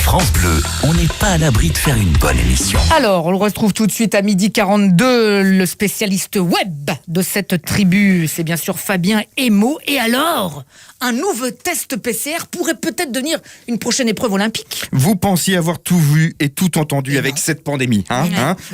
France Bleu, on n'est pas à l'abri de faire une bonne émission. Alors, on le retrouve tout de suite à 12h42, le spécialiste web de cette tribu, c'est bien sûr Fabien Emo. Et alors, un nouveau test PCR pourrait peut-être devenir une prochaine épreuve olympique. Vous pensiez avoir tout vu et tout entendu avec cette pandémie,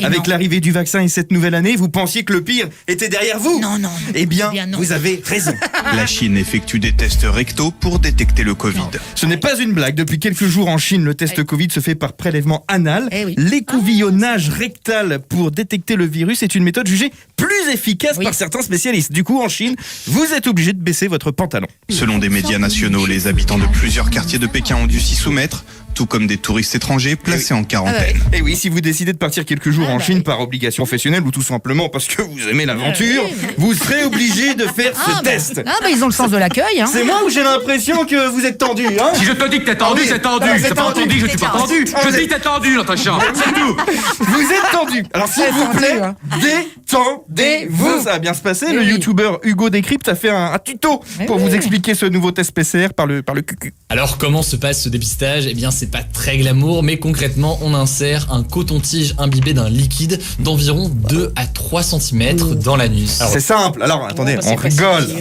avec l'arrivée du vaccin et cette nouvelle année, vous pensiez que le pire était derrière vous. Non. Eh bien, vous avez raison. La Chine effectue des tests rectaux pour détecter le Covid. Ce n'est pas une blague. Depuis quelques jours en Chine, le test Covid se fait par prélèvement anal. L'écouvillonnage rectal pour détecter le virus est une méthode jugée plus efficace par certains spécialistes. Du coup, en Chine, vous êtes obligé de baisser votre pantalon. Selon des médias nationaux, les habitants de plusieurs quartiers de Pékin ont dû s'y soumettre, tout comme des touristes étrangers placés en quarantaine. Et oui, si vous décidez de partir quelques jours en Chine par obligation professionnelle ou tout simplement parce que vous aimez l'aventure, vous serez obligé de faire ce test. Ils ont le sens de l'accueil. C'est moi où j'ai l'impression que vous êtes tendu. Si je te dis que t'es tendu, c'est tendu. C'est pas tendu que je suis pas tendu. Je dis t'es tendu, Natacha. C'est tout. Vous êtes tendu. Alors s'il vous plaît, détendez-vous. Ça va bien se passer. Le youtubeur Hugo Décrypte a fait un tuto pour vous expliquer ce nouveau test PCR par le cucu. Alors comment se passe ce dépistage ? Eh bien c'est pas très glamour, mais concrètement on insère un coton-tige imbibé d'un liquide d'environ 2 à 3 cm dans l'anus. C'est simple. Alors attendez,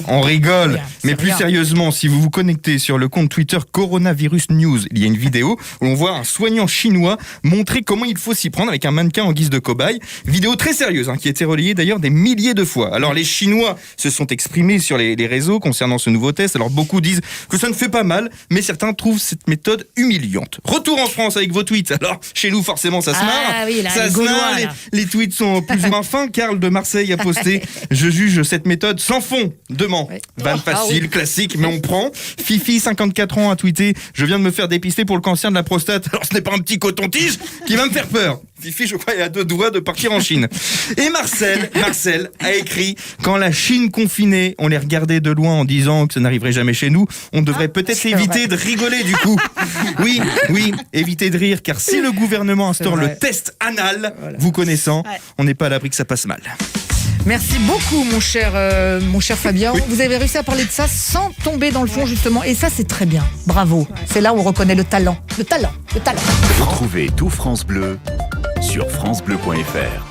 on rigole. Mais plus sérieusement, si vous vous connectez sur le compte Twitter Coronavirus News, il y a une vidéo où on voit un soignant chinois montrer comment il faut s'y prendre avec un mannequin en guise de cobaye. Vidéo très sérieuse qui a été relayée d'ailleurs des milliers de fois. Alors les Chinois se sont exprimés sur les réseaux concernant ce nouveau test. Alors beaucoup disent que ça ne fait pas mal, mais certains trouvent cette méthode humiliante. Retour en France avec vos tweets. Alors chez nous forcément ça se marre. Les tweets sont plus ou moins fins. Karl de Marseille a posté « Je juge cette méthode sans fond, demain ». Vanne facile, classique, mais on prend. Fifi, 54 ans, a tweeté « Je viens de me faire dépister pour le cancer de la prostate. Alors ce n'est pas un petit coton-tige qui va me faire peur ». Fifi, je crois, est à 2 doigts de partir en Chine. Et Marcel a écrit « Quand la Chine confinée, on les regardait de loin en disant que ça n'arriverait jamais chez nous, on devrait peut-être éviter de rigoler du coup. » Oui, évitez de rire, car si le gouvernement instaure le test anal, vous connaissant, on n'est pas à l'abri que ça passe mal. Merci beaucoup mon cher Fabien. Vous avez réussi à parler de ça sans tomber dans le fond justement. Et ça c'est très bien. Bravo. C'est là où on reconnaît le talent. Le talent. Retrouvez tout France Bleu sur francebleu.fr.